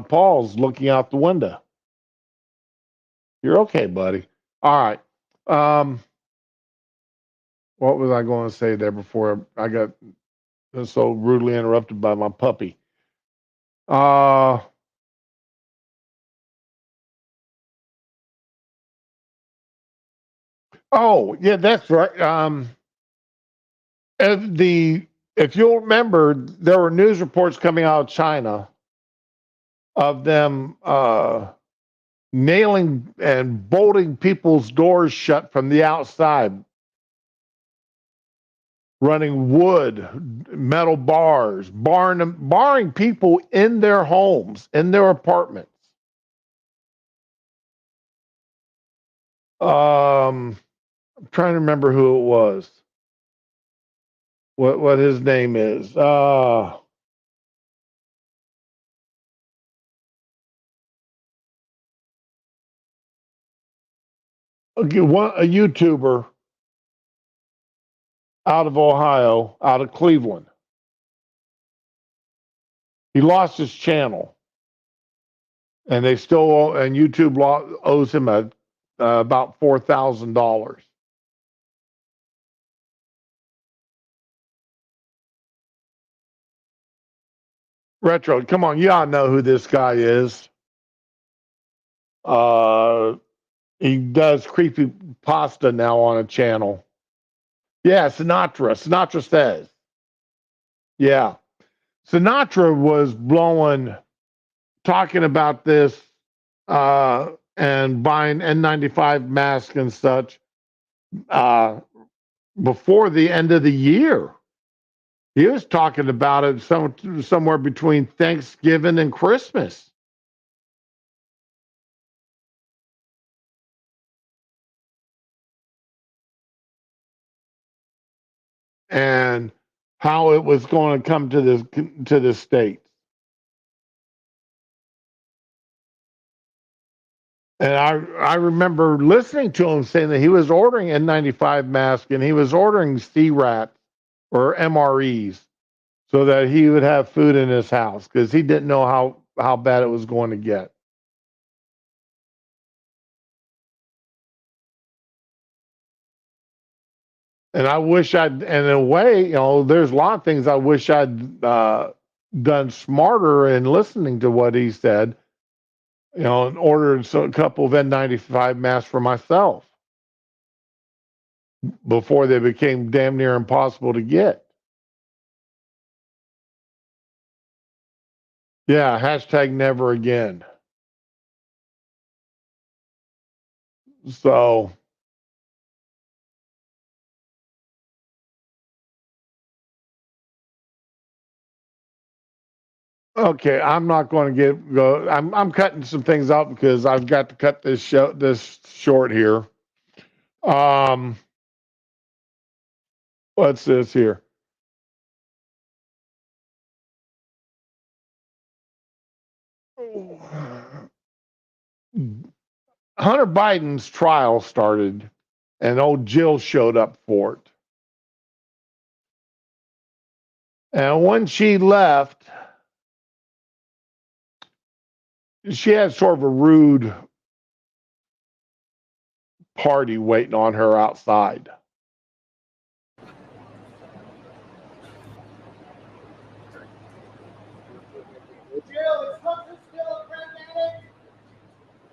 paws looking out the window. You're okay, buddy. All right. What was I going to say there before I got so rudely interrupted by my puppy? Oh, yeah, that's right. If you'll remember, there were news reports coming out of China of them nailing and bolting people's doors shut from the outside, running wood, metal bars, barring people in their homes, in their apartments. I'm trying to remember who it was. What his name is. A YouTuber out of Ohio, out of Cleveland. He lost his channel, and YouTube owes him about $4,000. Retro, come on, y'all know who this guy is. He does creepy pasta now on a channel. Yeah, Sinatra. Sinatra says. Yeah. Sinatra was talking about this and buying N95 masks and such uh, before the end of the year. He was talking about it somewhere between Thanksgiving and Christmas. And how it was going to come to the states. And I remember listening to him saying that he was ordering N95 masks and he was ordering C-RAT or MREs so that he would have food in his house because he didn't know how bad it was going to get. And I wish and in a way, there's a lot of things I wish I'd done smarter in listening to what he said, and ordered a couple of N95 masks for myself before they became damn near impossible to get. Yeah, hashtag never again. So, okay, I'm not going to go. I'm cutting some things out because I've got to cut this short here. What's this here? Hunter Biden's trial started, and old Jill showed up for it. And when she left, she had sort of a rude party waiting on her outside. Jill, is Hunter still a crack addict?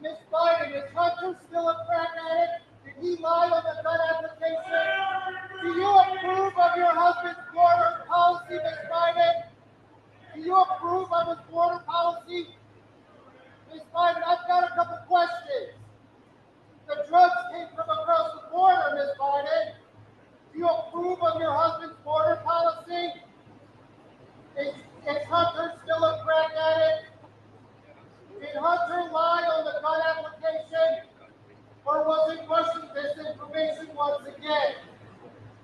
Miss Biden, is Hunter still a crack addict? Did he lie on the gun application? Do you approve of your husband's border policy, Miss Biden? Do you approve of his border policy? Miss Biden, I've got a couple questions. The drugs came from across the border, Miss Biden. Do you approve of your husband's border policy? Is Hunter still a crack addict? Did Hunter lie on the gun application? Or was he pushing disinformation once again?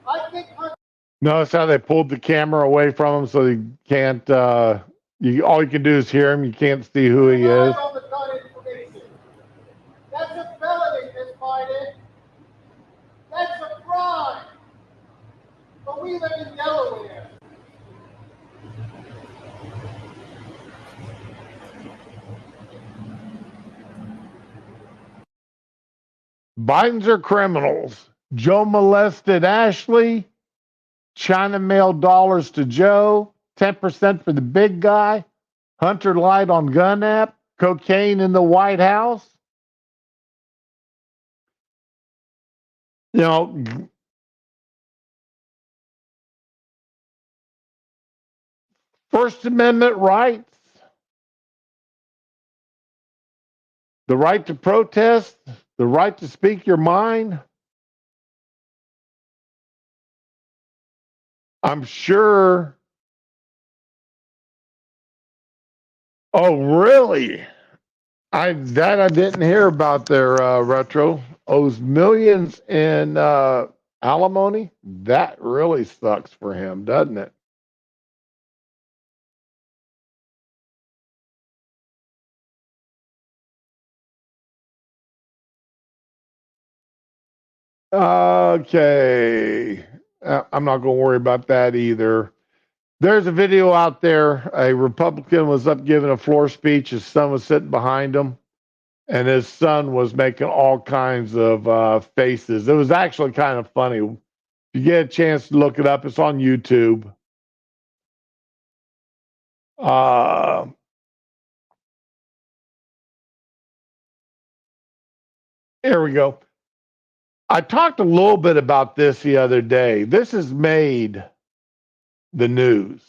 I think Hunter. Notice how they pulled the camera away from him so you can't, all you can do is hear him. You can't see who he is. On the gun information. That's a felony, Miss Biden. That's a crime. But we live in Delaware. Bidens are criminals. Joe molested Ashley. China mailed dollars to Joe. 10% for the big guy. Hunter lied on gun app. Cocaine in the White House. First Amendment rights. The right to protest. The right to speak your mind. I'm sure. Oh, really? I didn't hear about their retro. Owes millions in alimony. That really sucks for him, doesn't it? Okay. I'm not going to worry about that either. There's a video out there. A Republican was up giving a floor speech. His son was sitting behind him, and his son was making all kinds of faces. It was actually kind of funny. If you get a chance to look it up, it's on YouTube. Uh, here we go. I talked a little bit about this the other day. This has made the news.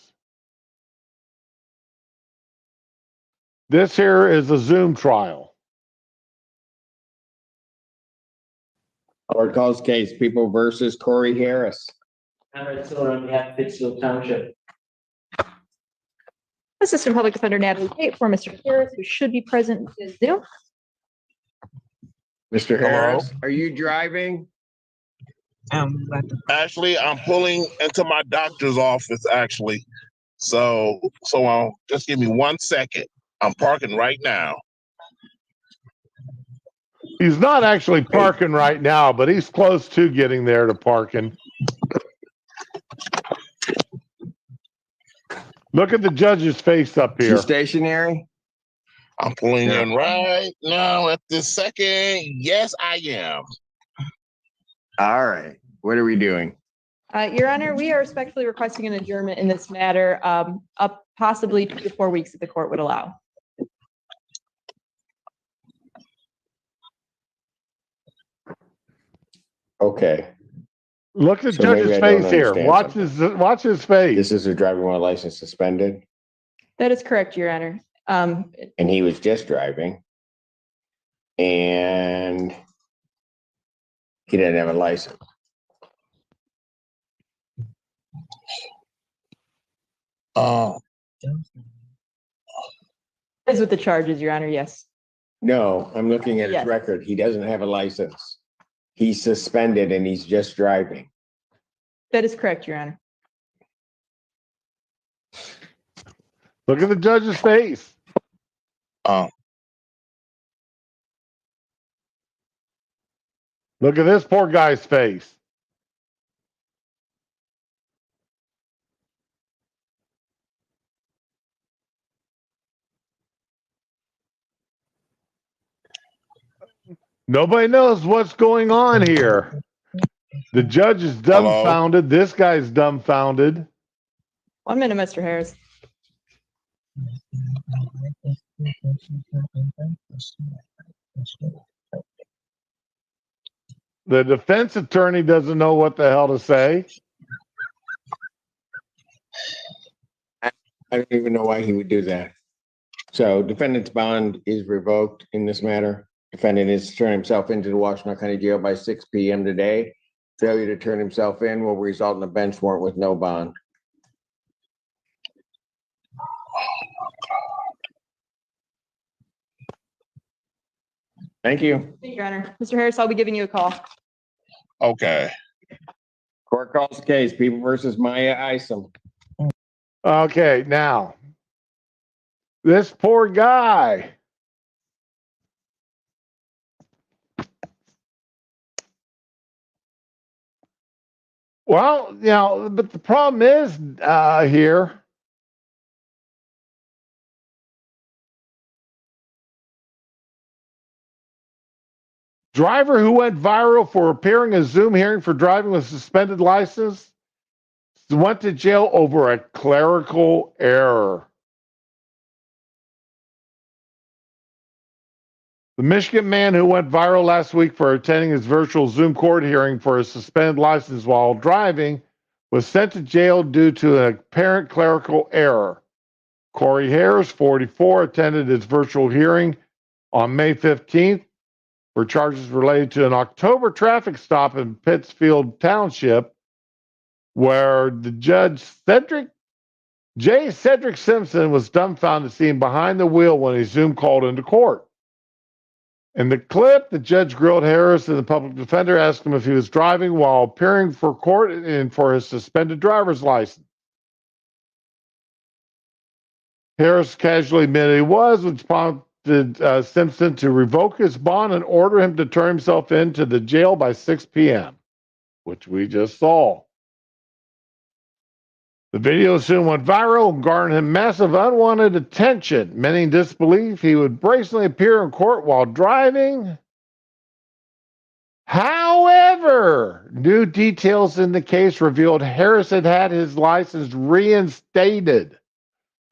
This here is a Zoom trial. Court calls case People versus Corey Harris. Conrad Siller on behalf of Pittsfield Township. Assistant Public Defender Natalie Tate for Mr. Harris, who should be present in Zoom. Mr. Harris, are you driving? Actually, I'm pulling into my doctor's office, actually. So just give me 1 second. I'm parking right now. He's not actually parking right now, but he's close to getting there to parking. Look at the judge's face up You here. stationary? I'm pulling in right now at this second. Yes, I am. All right. What are we doing? Your Honor, we are respectfully requesting an adjournment in this matter, up possibly 2 to 4 weeks if the court would allow. Okay. Look at the So maybe judge's I don't face here. understand Watch his face. This is a driving while license suspended, That is correct, Your Honor. and he was just driving. And he didn't have a license. Oh, Is with the charges, Your Honor, yes. No, I'm looking at his Yes. record. He doesn't have a license. He's suspended and he's just driving. That is correct, Your Honor. Look at the judge's face. oh, Look at this poor guy's face. Nobody knows what's going on here. The judge is dumbfounded. This guy's dumbfounded. 1 minute, Mr. Harris. The defense attorney doesn't know what the hell to say. I don't even know why he would do that. So defendant's bond is revoked in this matter. Defendant is to turn himself into the Washington County Jail by 6 p.m. today. Failure to turn himself in will result in a bench warrant with no bond. Thank you. Thank you, Your Honor. Mr. Harris, I'll be giving you a call. okay. Court calls case People versus Maya Isom. Okay, now, this poor guy. Well, but the problem is here. Driver who went viral for appearing in a Zoom hearing for driving with suspended license went to jail over a clerical error. The Michigan man who went viral last week for attending his virtual Zoom court hearing for a suspended license while driving was sent to jail due to an apparent clerical error. Corey Harris, 44, attended his virtual hearing on May 15th for charges related to an October traffic stop in Pittsfield Township, where the judge, Cedric Simpson, was dumbfounded to see him behind the wheel when he Zoom called into court. In the clip, the judge grilled Harris and the public defender, asked him if he was driving while appearing for court and for his suspended driver's license. Harris casually admitted he was, which prompted Simpson to revoke his bond and order him to turn himself into the jail by 6 p.m., which we just saw. The video soon went viral and garnered him massive unwanted attention. Many disbelief he would brazenly appear in court while driving. However, new details in the case revealed Harris had his license reinstated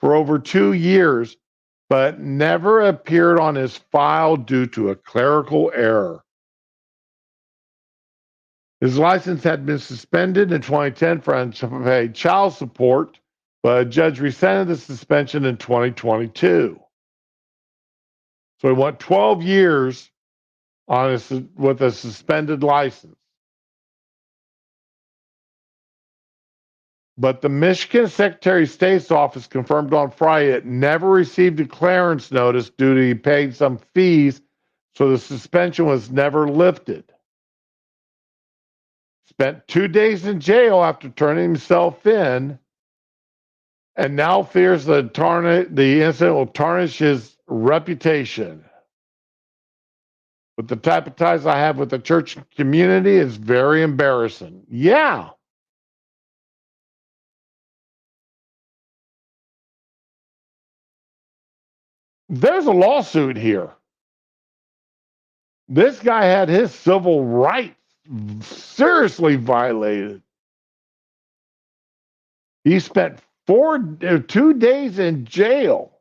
for over 2 years, but never appeared on his file due to a clerical error. His license had been suspended in 2010 for unpaid child support, but a judge rescinded the suspension in 2022. So he went 12 years on with a suspended license. But the Michigan Secretary of State's office confirmed on Friday it never received a clearance notice due to he paid some fees, so the suspension was never lifted. Spent 2 days in jail after turning himself in, and now fears the incident will tarnish his reputation. With the type of ties I have with the church community, it's very embarrassing. Yeah. There's a lawsuit here. This guy had his civil rights seriously violated. He spent 2 days in jail.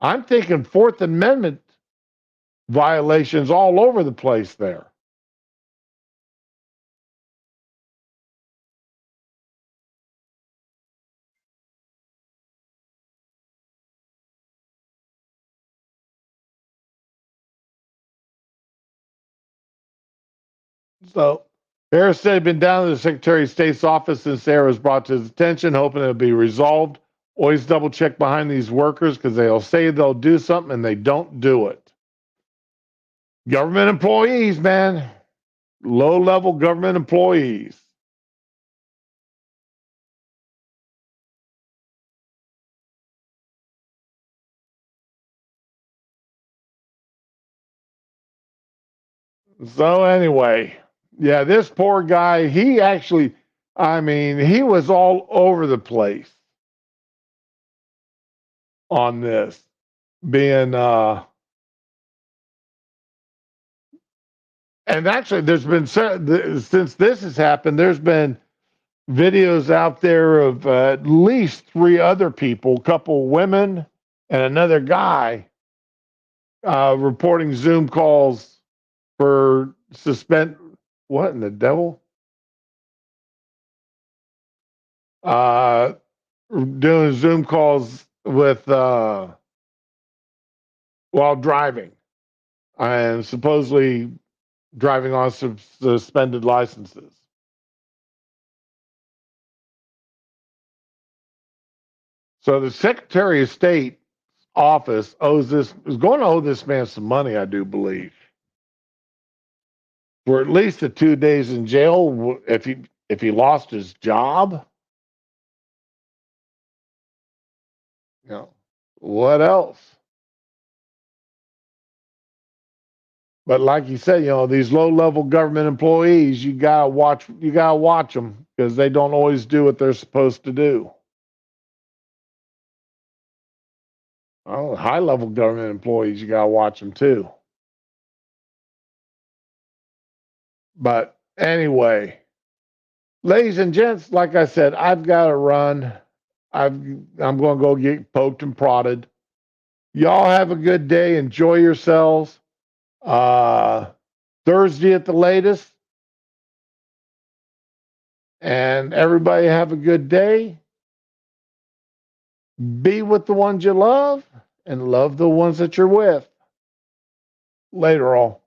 I'm thinking Fourth Amendment violations all over the place there. So Harris said he'd been down to the Secretary of State's office since the error was brought to his attention, hoping it'll be resolved. Always double check behind these workers because they'll say they'll do something and they don't do it. Government employees, man. Low-level government employees. So anyway, yeah, this poor guy, he actually, he was all over the place on this, being, and actually there's been, since this has happened, there's been videos out there of at least 3 other people, a couple women and another guy, reporting Zoom calls for what in the devil? Doing Zoom calls with while driving and supposedly driving on suspended licenses. So the Secretary of State office is going to owe this man some money, I do believe, for at least the 2 days in jail if he lost his job. You know, what else? But like you said, these low-level government employees, you gotta watch them because they don't always do what they're supposed to do. Oh, high-level government employees, you gotta watch them too. But anyway, ladies and gents, like I said, I've got to run. I'm going to go get poked and prodded. Y'all have a good day. Enjoy yourselves. Thursday at the latest. And everybody have a good day. Be with the ones you love and love the ones that you're with. Later, all.